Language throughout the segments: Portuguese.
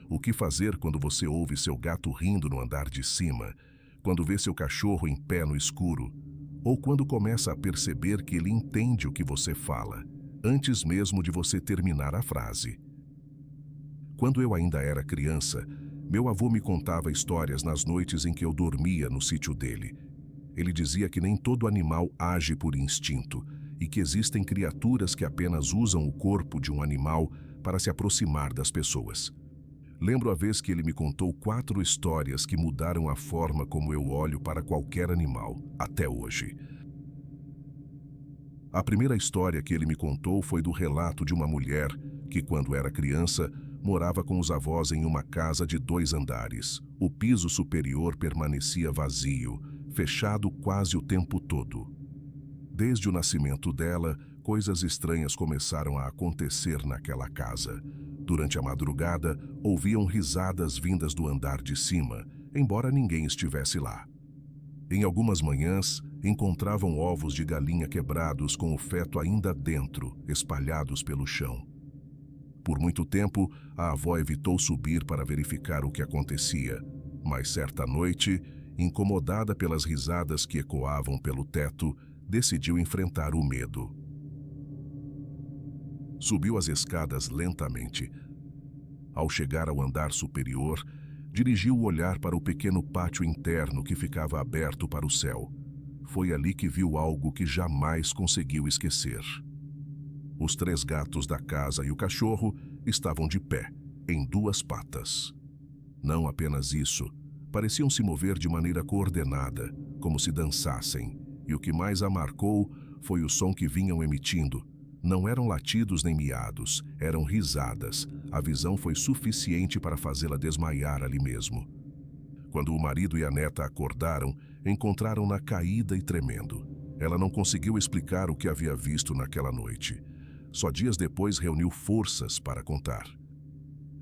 O que fazer quando você ouve seu gato rindo no andar de cima, quando vê seu cachorro em pé no escuro, ou quando começa a perceber que ele entende o que você fala, antes mesmo de você terminar a frase. Quando eu ainda era criança, meu avô me contava histórias nas noites em que eu dormia no sítio dele. Ele dizia que nem todo animal age por instinto e que existem criaturas que apenas usam o corpo de um animal para se aproximar das pessoas. Lembro a vez que ele me contou 4 histórias que mudaram a forma como eu olho para qualquer animal, até hoje. A primeira história que ele me contou foi do relato de uma mulher que, quando era criança, morava com os avós em uma casa de 2 andares. O piso superior permanecia vazio, fechado quase o tempo todo. Desde o nascimento dela, coisas estranhas começaram a acontecer naquela casa. Durante a madrugada, ouviam risadas vindas do andar de cima, embora ninguém estivesse lá. Em algumas manhãs, encontravam ovos de galinha quebrados com o feto ainda dentro, espalhados pelo chão. Por muito tempo, a avó evitou subir para verificar o que acontecia, mas certa noite, incomodada pelas risadas que ecoavam pelo teto, decidiu enfrentar o medo. Subiu as escadas lentamente. Ao chegar ao andar superior, dirigiu o olhar para o pequeno pátio interno que ficava aberto para o céu. Foi ali que viu algo que jamais conseguiu esquecer. Os 3 gatos da casa e o cachorro estavam de pé, em 2 patas. Não apenas isso, pareciam se mover de maneira coordenada, como se dançassem, e o que mais a marcou foi o som que vinham emitindo. Não eram latidos nem miados, eram risadas. A visão foi suficiente para fazê-la desmaiar ali mesmo. Quando o marido e a neta acordaram, encontraram-na caída e tremendo. Ela não conseguiu explicar o que havia visto naquela noite. Só dias depois reuniu forças para contar.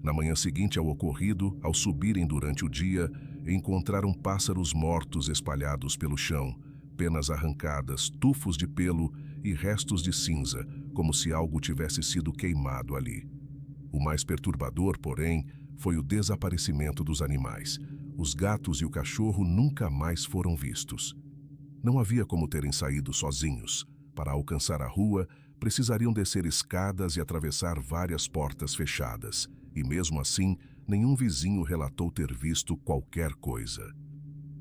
Na manhã seguinte ao ocorrido, ao subirem durante o dia, encontraram pássaros mortos espalhados pelo chão, penas arrancadas, tufos de pelo e restos de cinza, como se algo tivesse sido queimado ali. O mais perturbador, porém, foi o desaparecimento dos animais. Os gatos e o cachorro nunca mais foram vistos. Não havia como terem saído sozinhos. Para alcançar a rua, precisariam descer escadas e atravessar várias portas fechadas. E mesmo assim, nenhum vizinho relatou ter visto qualquer coisa.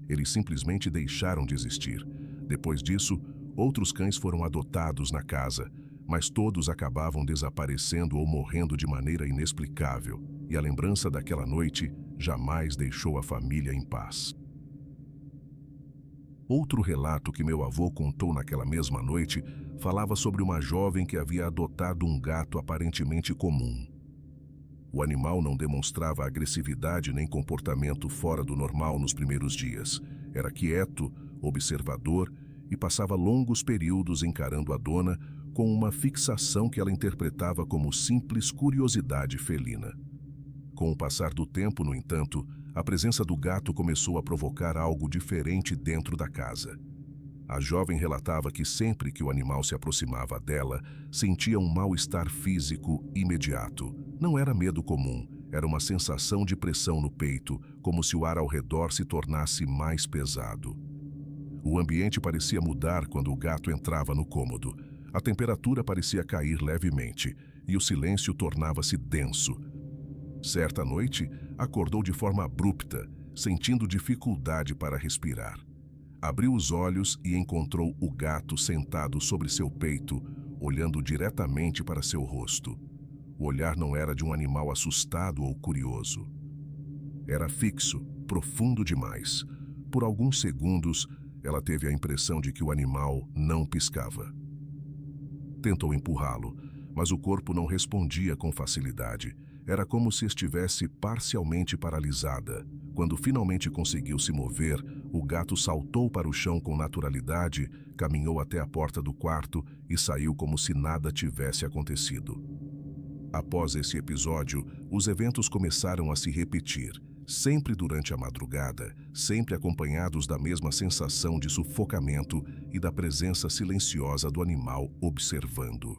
Eles simplesmente deixaram de existir. Depois disso, outros cães foram adotados na casa, mas todos acabavam desaparecendo ou morrendo de maneira inexplicável, e a lembrança daquela noite jamais deixou a família em paz. Outro relato que meu avô contou naquela mesma noite falava sobre uma jovem que havia adotado um gato aparentemente comum. O animal não demonstrava agressividade nem comportamento fora do normal nos primeiros dias. Era quieto, observador e passava longos períodos encarando a dona com uma fixação que ela interpretava como simples curiosidade felina. Com o passar do tempo, no entanto, a presença do gato começou a provocar algo diferente dentro da casa. A jovem relatava que sempre que o animal se aproximava dela, sentia um mal-estar físico imediato. Não era medo comum, era uma sensação de pressão no peito, como se o ar ao redor se tornasse mais pesado. O ambiente parecia mudar quando o gato entrava no cômodo. A temperatura parecia cair levemente e o silêncio tornava-se denso. Certa noite, acordou de forma abrupta, sentindo dificuldade para respirar. Abriu os olhos e encontrou o gato sentado sobre seu peito, olhando diretamente para seu rosto. O olhar não era de um animal assustado ou curioso. Era fixo, profundo demais. Por alguns segundos, ela teve a impressão de que o animal não piscava. Tentou empurrá-lo, mas o corpo não respondia com facilidade. Era como se estivesse parcialmente paralisada. Quando finalmente conseguiu se mover, o gato saltou para o chão com naturalidade, caminhou até a porta do quarto e saiu como se nada tivesse acontecido. Após esse episódio, os eventos começaram a se repetir, sempre durante a madrugada, sempre acompanhados da mesma sensação de sufocamento e da presença silenciosa do animal observando.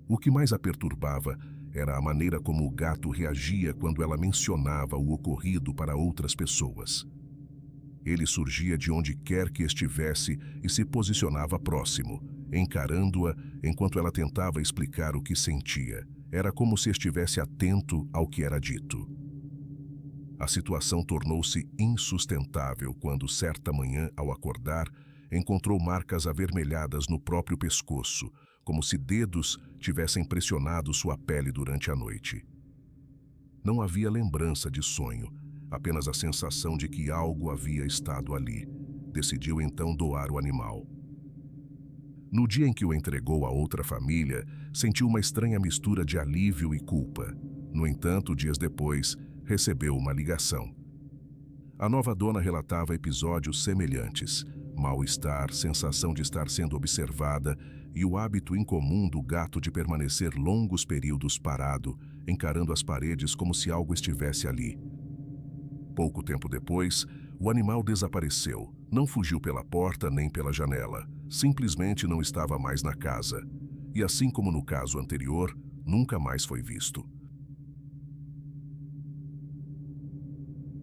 O que mais a perturbava era a maneira como o gato reagia quando ela mencionava o ocorrido para outras pessoas. Ele surgia de onde quer que estivesse e se posicionava próximo, encarando-a enquanto ela tentava explicar o que sentia. Era como se estivesse atento ao que era dito. A situação tornou-se insustentável quando, certa manhã, ao acordar, encontrou marcas avermelhadas no próprio pescoço, como se dedos tivessem pressionado sua pele durante a noite. Não havia lembrança de sonho, apenas a sensação de que algo havia estado ali. Decidiu então doar o animal. No dia em que o entregou a outra família, sentiu uma estranha mistura de alívio e culpa. No entanto, dias depois, recebeu uma ligação. A nova dona relatava episódios semelhantes: mal-estar, sensação de estar sendo observada e o hábito incomum do gato de permanecer longos períodos parado, encarando as paredes como se algo estivesse ali. Pouco tempo depois, o animal desapareceu. Não fugiu pela porta nem pela janela. Simplesmente não estava mais na casa. E assim como no caso anterior, nunca mais foi visto.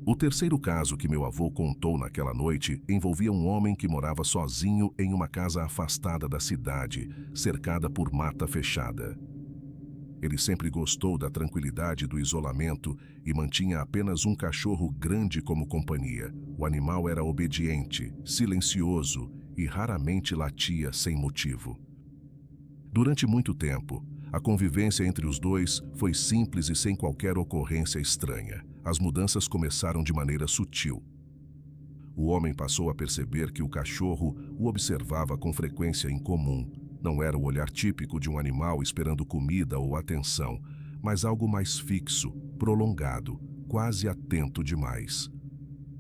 O terceiro caso que meu avô contou naquela noite envolvia um homem que morava sozinho em uma casa afastada da cidade, cercada por mata fechada. Ele sempre gostou da tranquilidade do isolamento e mantinha apenas um cachorro grande como companhia. O animal era obediente, silencioso e raramente latia sem motivo. Durante muito tempo, a convivência entre os dois foi simples e sem qualquer ocorrência estranha. As mudanças começaram de maneira sutil. O homem passou a perceber que o cachorro o observava com frequência incomum. Não era o olhar típico de um animal esperando comida ou atenção, mas algo mais fixo, prolongado, quase atento demais.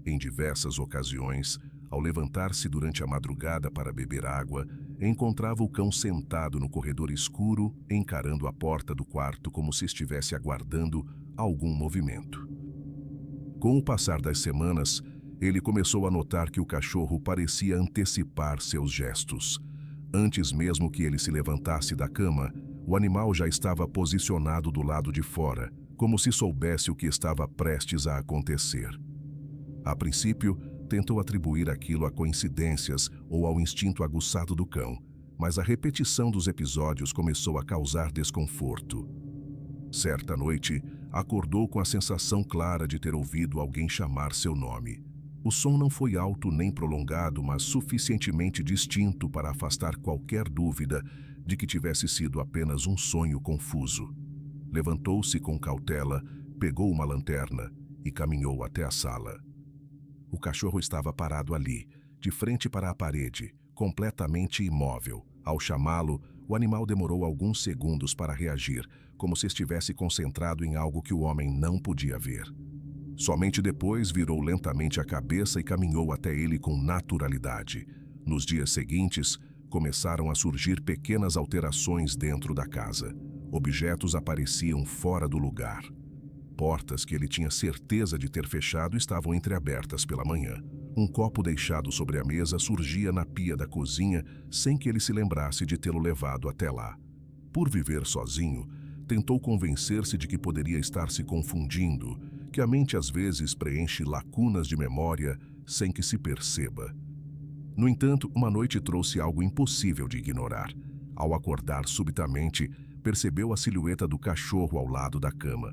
Em diversas ocasiões, ao levantar-se durante a madrugada para beber água, encontrava o cão sentado no corredor escuro, encarando a porta do quarto como se estivesse aguardando algum movimento. Com o passar das semanas, ele começou a notar que o cachorro parecia antecipar seus gestos. Antes mesmo que ele se levantasse da cama, o animal já estava posicionado do lado de fora, como se soubesse o que estava prestes a acontecer. A princípio, tentou atribuir aquilo a coincidências ou ao instinto aguçado do cão, mas a repetição dos episódios começou a causar desconforto. Certa noite, acordou com a sensação clara de ter ouvido alguém chamar seu nome. O som não foi alto nem prolongado, mas suficientemente distinto para afastar qualquer dúvida de que tivesse sido apenas um sonho confuso. Levantou-se com cautela, pegou uma lanterna e caminhou até a sala. O cachorro estava parado ali, de frente para a parede, completamente imóvel. Ao chamá-lo, o animal demorou alguns segundos para reagir, como se estivesse concentrado em algo que o homem não podia ver. Somente depois virou lentamente a cabeça e caminhou até ele com naturalidade. Nos dias seguintes, começaram a surgir pequenas alterações dentro da casa. Objetos apareciam fora do lugar. Portas que ele tinha certeza de ter fechado estavam entreabertas pela manhã. Um copo deixado sobre a mesa surgia na pia da cozinha sem que ele se lembrasse de tê-lo levado até lá. Por viver sozinho, tentou convencer-se de que poderia estar se confundindo, que a mente às vezes preenche lacunas de memória sem que se perceba. No entanto, uma noite trouxe algo impossível de ignorar. Ao acordar subitamente, percebeu a silhueta do cachorro ao lado da cama.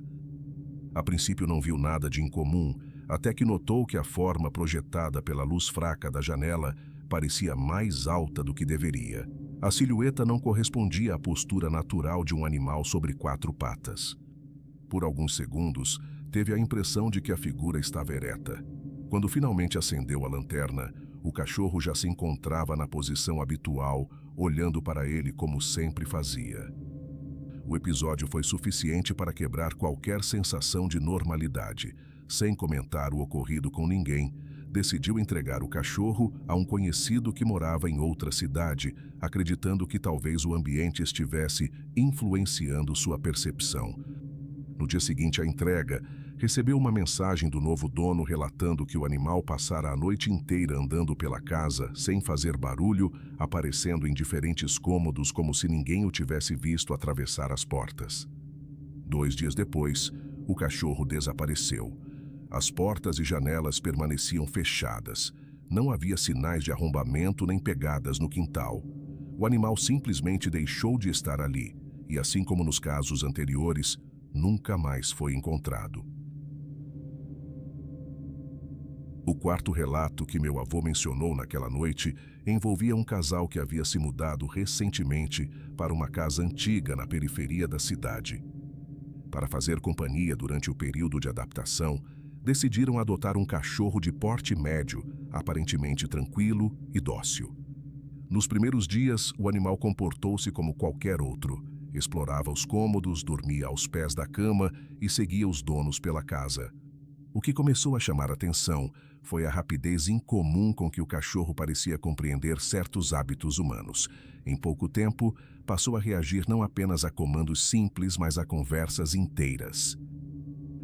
A princípio não viu nada de incomum, até que notou que a forma projetada pela luz fraca da janela parecia mais alta do que deveria. A silhueta não correspondia à postura natural de um animal sobre 4 patas. Por alguns segundos, teve a impressão de que a figura estava ereta. Quando finalmente acendeu a lanterna, o cachorro já se encontrava na posição habitual, olhando para ele como sempre fazia. O episódio foi suficiente para quebrar qualquer sensação de normalidade. Sem comentar o ocorrido com ninguém, decidiu entregar o cachorro a um conhecido que morava em outra cidade, acreditando que talvez o ambiente estivesse influenciando sua percepção. No dia seguinte à entrega, recebeu uma mensagem do novo dono relatando que o animal passara a noite inteira andando pela casa, sem fazer barulho, aparecendo em diferentes cômodos como se ninguém o tivesse visto atravessar as portas. 2 dias depois, o cachorro desapareceu. As portas e janelas permaneciam fechadas. Não havia sinais de arrombamento nem pegadas no quintal. O animal simplesmente deixou de estar ali e, assim como nos casos anteriores, nunca mais foi encontrado. O quarto relato que meu avô mencionou naquela noite envolvia um casal que havia se mudado recentemente para uma casa antiga na periferia da cidade. Para fazer companhia durante o período de adaptação, decidiram adotar um cachorro de porte médio, aparentemente tranquilo e dócil. Nos primeiros dias, o animal comportou-se como qualquer outro. Explorava os cômodos, dormia aos pés da cama e seguia os donos pela casa. O que começou a chamar atenção foi a rapidez incomum com que o cachorro parecia compreender certos hábitos humanos. Em pouco tempo, passou a reagir não apenas a comandos simples, mas a conversas inteiras.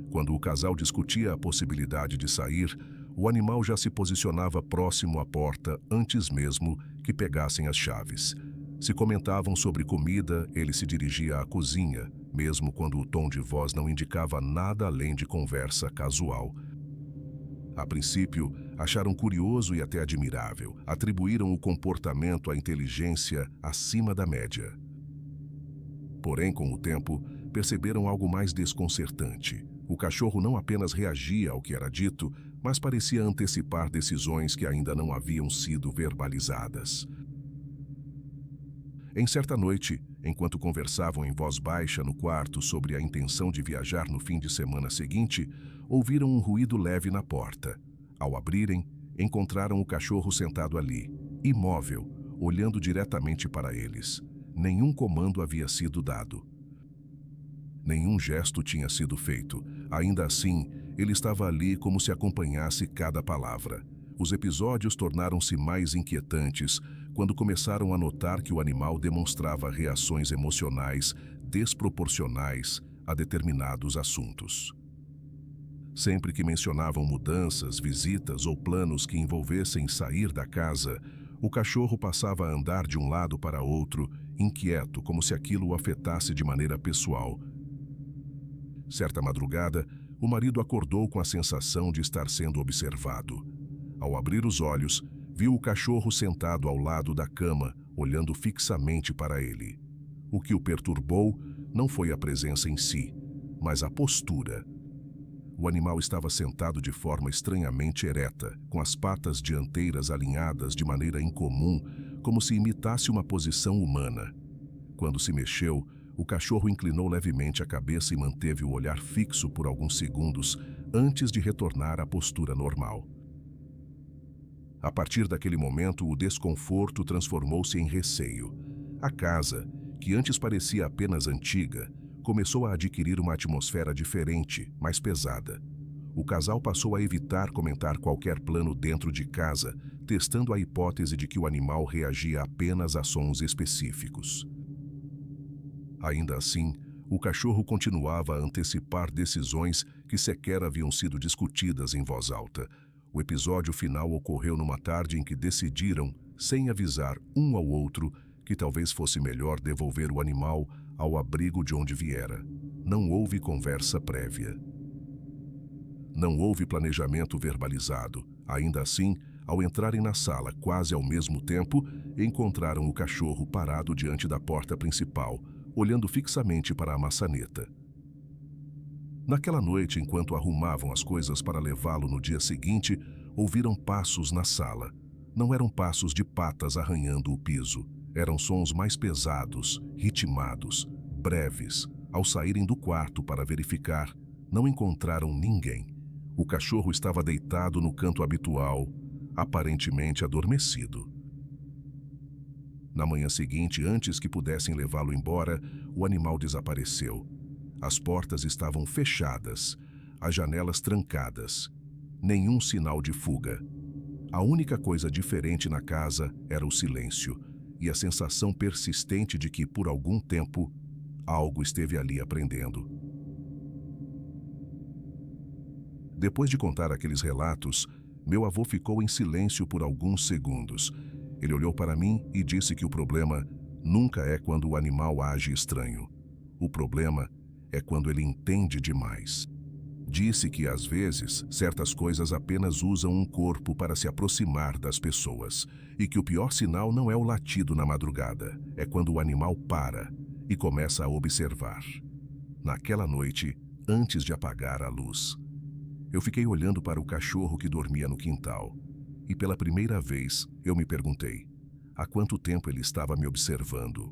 Quando o casal discutia a possibilidade de sair, o animal já se posicionava próximo à porta antes mesmo que pegassem as chaves. Se comentavam sobre comida, ele se dirigia à cozinha, mesmo quando o tom de voz não indicava nada além de conversa casual. A princípio, acharam curioso e até admirável. Atribuíram o comportamento à inteligência acima da média. Porém, com o tempo, perceberam algo mais desconcertante. O cachorro não apenas reagia ao que era dito, mas parecia antecipar decisões que ainda não haviam sido verbalizadas. Em certa noite, enquanto conversavam em voz baixa no quarto sobre a intenção de viajar no fim de semana seguinte, ouviram um ruído leve na porta. Ao abrirem, encontraram o cachorro sentado ali, imóvel, olhando diretamente para eles. Nenhum comando havia sido dado. Nenhum gesto tinha sido feito. Ainda assim, ele estava ali como se acompanhasse cada palavra. Os episódios tornaram-se mais inquietantes quando começaram a notar que o animal demonstrava reações emocionais desproporcionais a determinados assuntos. Sempre que mencionavam mudanças, visitas ou planos que envolvessem sair da casa, o cachorro passava a andar de um lado para outro, inquieto, como se aquilo o afetasse de maneira pessoal. Certa madrugada, o marido acordou com a sensação de estar sendo observado. Ao abrir os olhos, viu o cachorro sentado ao lado da cama, olhando fixamente para ele. O que o perturbou não foi a presença em si, mas a postura. O animal estava sentado de forma estranhamente ereta, com as patas dianteiras alinhadas de maneira incomum, como se imitasse uma posição humana. Quando se mexeu, o cachorro inclinou levemente a cabeça e manteve o olhar fixo por alguns segundos antes de retornar à postura normal. A partir daquele momento, o desconforto transformou-se em receio. A casa, que antes parecia apenas antiga, começou a adquirir uma atmosfera diferente, mais pesada. O casal passou a evitar comentar qualquer plano dentro de casa, testando a hipótese de que o animal reagia apenas a sons específicos. Ainda assim, o cachorro continuava a antecipar decisões que sequer haviam sido discutidas em voz alta. O episódio final ocorreu numa tarde em que decidiram, sem avisar um ao outro, que talvez fosse melhor devolver o animal ao abrigo de onde viera. Não houve conversa prévia. Não houve planejamento verbalizado. Ainda assim, ao entrarem na sala quase ao mesmo tempo, encontraram o cachorro parado diante da porta principal, olhando fixamente para a maçaneta. Naquela noite, enquanto arrumavam as coisas para levá-lo no dia seguinte, ouviram passos na sala. Não eram passos de patas arranhando o piso. Eram sons mais pesados, ritmados, breves. Ao saírem do quarto para verificar, não encontraram ninguém. O cachorro estava deitado no canto habitual, aparentemente adormecido. Na manhã seguinte, antes que pudessem levá-lo embora, o animal desapareceu. As portas estavam fechadas, as janelas trancadas. Nenhum sinal de fuga. A única coisa diferente na casa era o silêncio e a sensação persistente de que, por algum tempo, algo esteve ali aprendendo. Depois de contar aqueles relatos, meu avô ficou em silêncio por alguns segundos. Ele olhou para mim e disse que o problema nunca é quando o animal age estranho. O problema é quando ele entende demais. Disse que, às vezes, certas coisas apenas usam um corpo para se aproximar das pessoas e que o pior sinal não é o latido na madrugada, é quando o animal para e começa a observar. Naquela noite, antes de apagar a luz, eu fiquei olhando para o cachorro que dormia no quintal e, pela primeira vez, eu me perguntei há quanto tempo ele estava me observando.